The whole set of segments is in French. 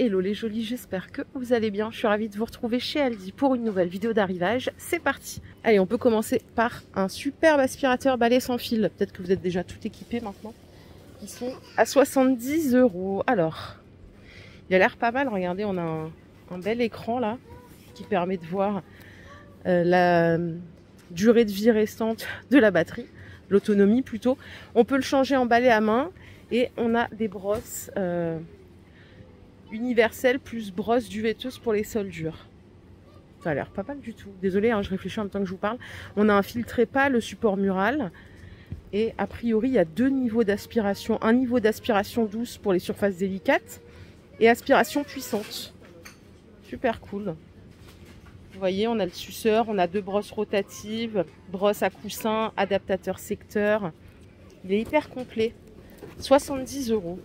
Hello les jolis, j'espère que vous allez bien. Je suis ravie de vous retrouver chez Aldi pour une nouvelle vidéo d'arrivage. C'est parti. Allez, on peut commencer par un superbe aspirateur balai sans fil. Peut-être que vous êtes déjà tout équipé maintenant. Ils sont à 70 €. Alors, il a l'air pas mal. Regardez, on a un bel écran là qui permet de voir la durée de vie restante de la batterie, l'autonomie plutôt. On peut le changer en balai à main et on a des brosses universelle plus brosse duvetteuse pour les sols durs. Ça a l'air pas mal du tout. Désolée, hein, je réfléchis en même temps que je vous parle. On a un filtré pas, le support mural. Et a priori, il y a deux niveaux d'aspiration. Un niveau d'aspiration douce pour les surfaces délicates et aspiration puissante. Super cool. Vous voyez, on a le suceur, on a deux brosses rotatives, brosse à coussin, adaptateur secteur. Il est hyper complet. 70 €.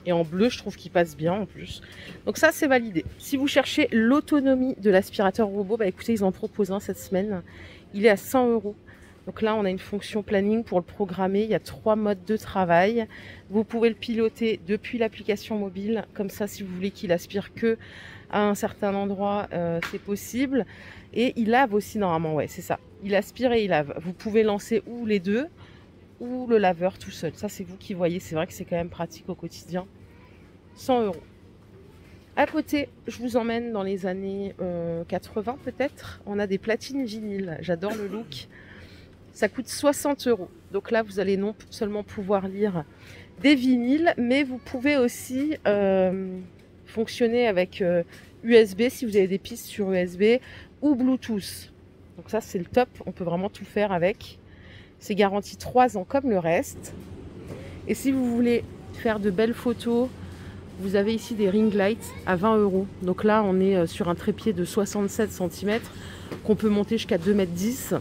Et en bleu, je trouve qu'il passe bien en plus. Donc ça, c'est validé. Si vous cherchez l'autonomie de l'aspirateur robot, bah écoutez, ils en proposent un cette semaine. Il est à 100 €. Donc là, on a une fonction planning pour le programmer. Il y a 3 modes de travail. Vous pouvez le piloter depuis l'application mobile. Comme ça, si vous voulez qu'il aspire que à un certain endroit, c'est possible. Et il lave aussi normalement, ouais, c'est ça. Il aspire et il lave. Vous pouvez lancer ou les deux, ou le laveur tout seul. Ça, c'est vous qui voyez. C'est vrai que c'est quand même pratique au quotidien. 100 €. À côté, je vous emmène dans les années 80 peut-être. On a des platines vinyles. J'adore le look. Ça coûte 60 €. Donc là, vous allez non seulement pouvoir lire des vinyles, mais vous pouvez aussi fonctionner avec USB si vous avez des pistes sur USB ou Bluetooth. Donc ça, c'est le top. On peut vraiment tout faire avec. C'est garanti 3 ans comme le reste. Et si vous voulez faire de belles photos, vous avez ici des ring lights à 20 €. Donc là, on est sur un trépied de 67 cm qu'on peut monter jusqu'à 2,10 m.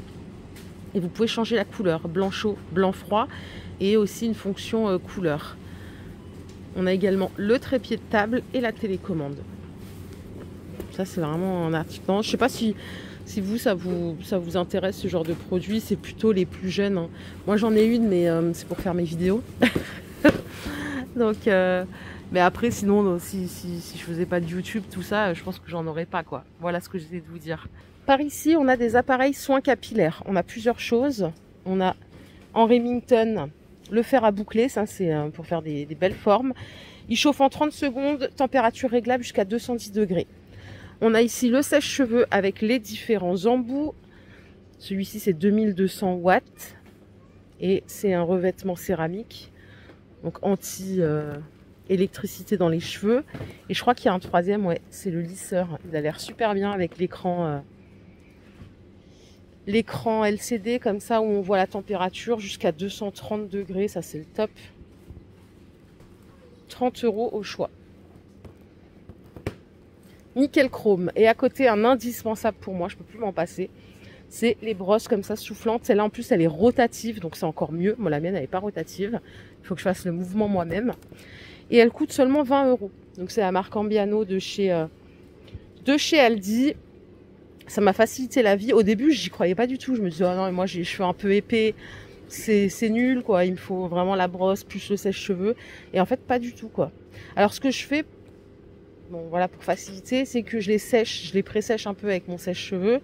Et vous pouvez changer la couleur, blanc chaud, blanc froid, et aussi une fonction couleur. On a également le trépied de table et la télécommande. Ça, c'est vraiment un article. Non, je ne sais pas si vous, ça vous intéresse ce genre de produit. C'est plutôt les plus jeunes, hein. Moi, j'en ai une, mais c'est pour faire mes vidéos. Donc... mais après, sinon, si je faisais pas de YouTube, tout ça, je pense que j'en aurais pas, quoi. Voilà ce que j'essaie de vous dire. Par ici, on a des appareils soins capillaires. On a plusieurs choses. On a en Remington le fer à boucler. Ça, c'est pour faire des belles formes. Il chauffe en 30 secondes, température réglable jusqu'à 210 degrés. On a ici le sèche-cheveux avec les différents embouts. Celui-ci, c'est 2200 watts. Et c'est un revêtement céramique. Donc, anti... électricité dans les cheveux. Et je crois qu'il y a un troisième, ouais, c'est le lisseur. Il a l'air super bien avec l'écran LCD comme ça où on voit la température jusqu'à 230 degrés. Ça, c'est le top. 30 € au choix. Nickel chrome. Et à côté, un indispensable pour moi, je peux plus m'en passer. C'est les brosses comme ça soufflantes. Celle-là, en plus, elle est rotative, donc c'est encore mieux. Moi, la mienne, elle n'est pas rotative. Il faut que je fasse le mouvement moi-même. Et elle coûte seulement 20 €. Donc c'est la marque Ambiano de chez Aldi. Ça m'a facilité la vie. Au début, j'y croyais pas du tout. Je me disais, oh non, moi j'ai les cheveux un peu épais. C'est nul, quoi. Il me faut vraiment la brosse plus le sèche-cheveux. Et en fait, pas du tout, quoi. Alors ce que je fais, bon voilà, pour faciliter, c'est que je les sèche, je les pré-sèche un peu avec mon sèche-cheveux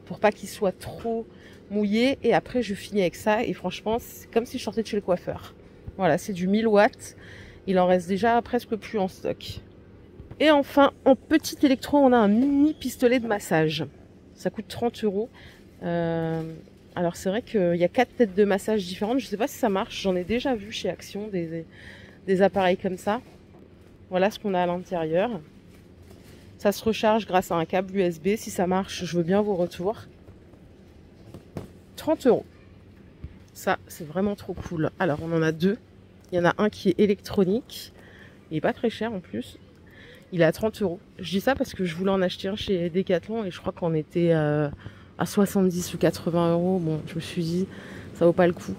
pour pas qu'ils soient trop mouillés. Et après, je finis avec ça. Et franchement, c'est comme si je sortais de chez le coiffeur. Voilà, c'est du 1000 watts. Il en reste déjà presque plus en stock. Et enfin, en petit électro, on a un mini pistolet de massage. Ça coûte 30 €. Alors c'est vrai qu'il y a 4 têtes de massage différentes. Je ne sais pas si ça marche. J'en ai déjà vu chez Action des appareils comme ça. Voilà ce qu'on a à l'intérieur. Ça se recharge grâce à un câble USB. Si ça marche, je veux bien vos retours. 30 €. Ça, c'est vraiment trop cool. Alors, on en a deux. Il y en a un qui est électronique. Il n'est pas très cher en plus. Il est à 30 €. Je dis ça parce que je voulais en acheter un chez Decathlon et je crois qu'on était à 70 ou 80 €. Bon, je me suis dit, ça vaut pas le coup.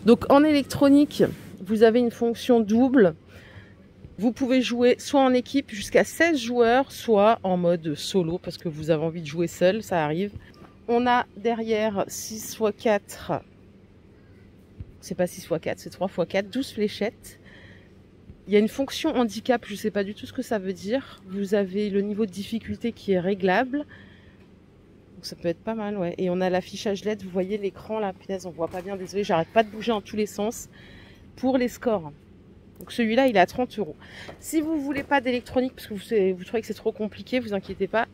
Donc en électronique, vous avez une fonction double. Vous pouvez jouer soit en équipe jusqu'à 16 joueurs, soit en mode solo parce que vous avez envie de jouer seul, ça arrive. On a derrière 6 x 4. C'est pas 6 x 4, c'est 3 x 4, 12 fléchettes. Il y a une fonction handicap, je ne sais pas du tout ce que ça veut dire. Vous avez le niveau de difficulté qui est réglable. Donc ça peut être pas mal, ouais. Et on a l'affichage LED, vous voyez l'écran là, punaise, on voit pas bien, désolé, j'arrête pas de bouger en tous les sens pour les scores. Donc celui-là, il est à 30 €. Si vous voulez pas d'électronique, parce que vous trouvez que c'est trop compliqué, vous inquiétez pas.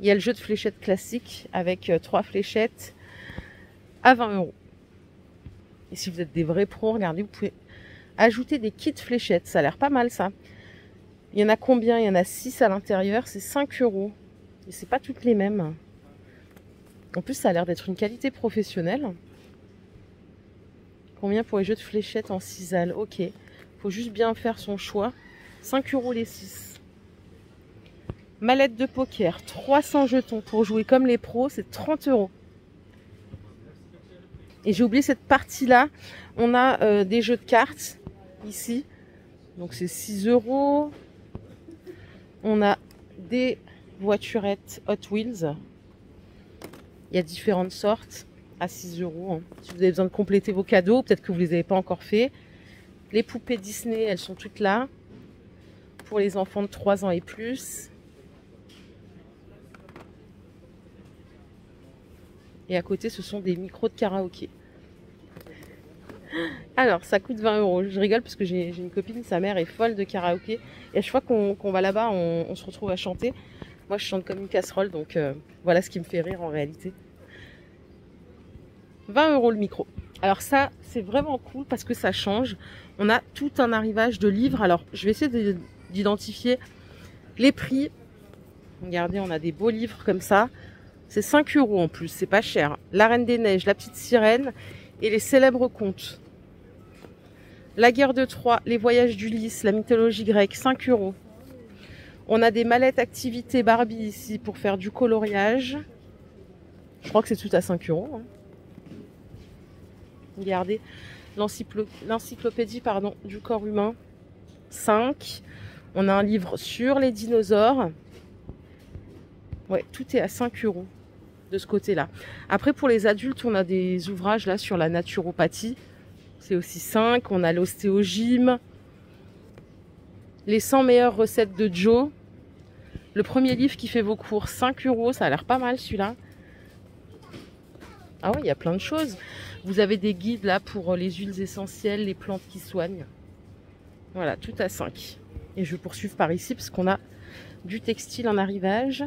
Il y a le jeu de fléchettes classique avec 3 fléchettes à 20 €. Et si vous êtes des vrais pros, regardez, vous pouvez ajouter des kits fléchettes. Ça a l'air pas mal ça. Il y en a combien? Il y en a 6 à l'intérieur, c'est 5 €. Et c'est pas toutes les mêmes. En plus, ça a l'air d'être une qualité professionnelle. Combien pour les jeux de fléchettes en sisal? Ok. Faut juste bien faire son choix. 5 € les 6. Mallette de poker, 300 jetons pour jouer comme les pros, c'est 30 €. Et j'ai oublié cette partie-là. On a des jeux de cartes ici. Donc c'est 6 €. On a des voiturettes Hot Wheels. Il y a différentes sortes à 6 €. Hein. Si vous avez besoin de compléter vos cadeaux, peut-être que vous ne les avez pas encore fait. Les poupées Disney, elles sont toutes là. Pour les enfants de 3 ans et plus. Et à côté, ce sont des micros de karaoké. Alors, ça coûte 20 €. Je rigole parce que j'ai une copine, sa mère est folle de karaoké. Et à chaque fois qu'on va là-bas, on se retrouve à chanter. Moi, je chante comme une casserole, donc voilà ce qui me fait rire en réalité. 20 € le micro. Alors ça, c'est vraiment cool parce que ça change. On a tout un arrivage de livres. Alors, je vais essayer d'identifier les prix. Regardez, on a des beaux livres comme ça. C'est 5 € en plus, c'est pas cher. La Reine des Neiges, La Petite Sirène et les célèbres contes. La guerre de Troie, les voyages d'Ulysse, la mythologie grecque, 5 €. On a des mallettes activités Barbie ici pour faire du coloriage. Je crois que c'est tout à 5 €. Hein. Regardez, l'encyclopédie du corps humain, 5. On a un livre sur les dinosaures. Ouais, tout est à 5 € de ce côté-là. Après, pour les adultes, on a des ouvrages là sur la naturopathie. C'est aussi 5. On a l'ostéogym. Les 100 meilleures recettes de Joe. Le premier livre qui fait vos cours, 5 €. Ça a l'air pas mal celui-là. Ah ouais, il y a plein de choses. Vous avez des guides là pour les huiles essentielles, les plantes qui soignent. Voilà, tout à 5. Et je vais poursuivre par ici parce qu'on a du textile en arrivage.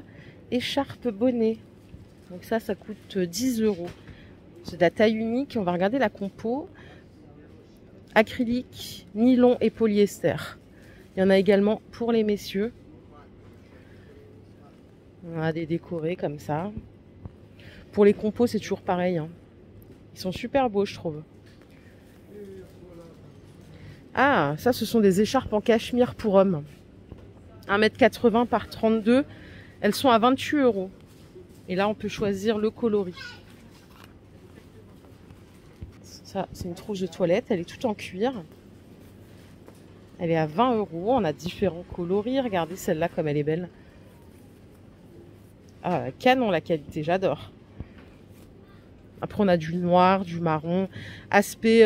Écharpe bonnet. Donc ça coûte 10 €. C'est de la taille unique. On va regarder la compo. Acrylique, nylon et polyester. Il y en a également pour les messieurs. On a des décorés comme ça. Pour les compos, c'est toujours pareil. Hein. Ils sont super beaux, je trouve. Ah, ça, ce sont des écharpes en cachemire pour hommes. 1,80 m par 32. Elles sont à 28 €. Et là, on peut choisir le coloris. Ça, c'est une trousse de toilette. Elle est toute en cuir. Elle est à 20 €. On a différents coloris. Regardez celle-là comme elle est belle. Ah, canon la qualité, j'adore. Après, on a du noir, du marron. Aspect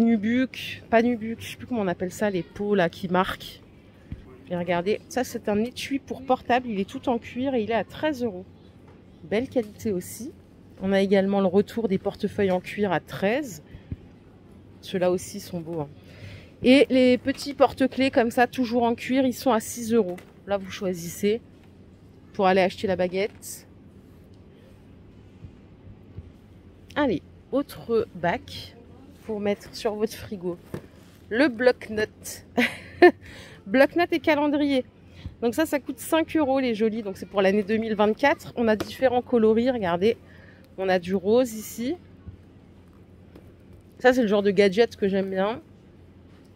nubuck. Pas nubuck, je sais plus comment on appelle ça, les peaux là qui marquent. Et regardez, ça c'est un étui pour portable. Il est tout en cuir et il est à 13 €. Belle qualité aussi. On a également le retour des portefeuilles en cuir à 13. Ceux-là aussi sont beaux. Hein. Et les petits porte-clés comme ça, toujours en cuir, ils sont à 6 €. Là, vous choisissez pour aller acheter la baguette. Allez, autre bac pour mettre sur votre frigo. Le bloc-notes. Bloc-notes et calendrier. Donc ça coûte 5 € les jolis. Donc c'est pour l'année 2024. On a différents coloris, regardez. On a du rose ici. Ça, c'est le genre de gadget que j'aime bien.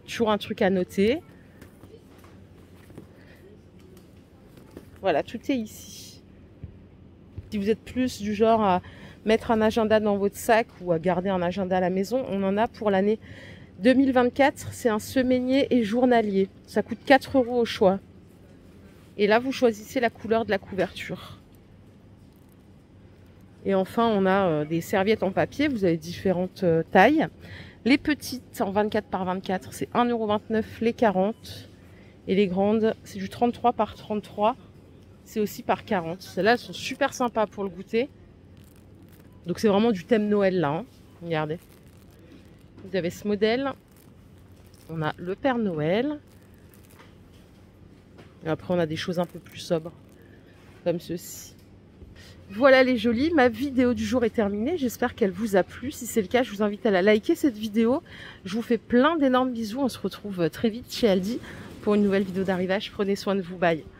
Toujours un truc à noter. Voilà, tout est ici. Si vous êtes plus du genre à mettre un agenda dans votre sac ou à garder un agenda à la maison, on en a pour l'année 2024. C'est un semainier et journalier. Ça coûte 4 € au choix. Et là, vous choisissez la couleur de la couverture. Et enfin, on a des serviettes en papier. Vous avez différentes tailles. Les petites en 24 par 24, c'est 1,29 € les 40. Et les grandes, c'est du 33 par 33. C'est aussi par 40. Celles-là, elles sont super sympas pour le goûter. Donc c'est vraiment du thème Noël là. Hein. Regardez. Vous avez ce modèle. On a le Père Noël. Et après, on a des choses un peu plus sobres. Comme ceci. Voilà les jolies, ma vidéo du jour est terminée. J'espère qu'elle vous a plu. Si c'est le cas, je vous invite à la liker cette vidéo. Je vous fais plein d'énormes bisous. On se retrouve très vite chez Aldi pour une nouvelle vidéo d'arrivage. Prenez soin de vous. Bye.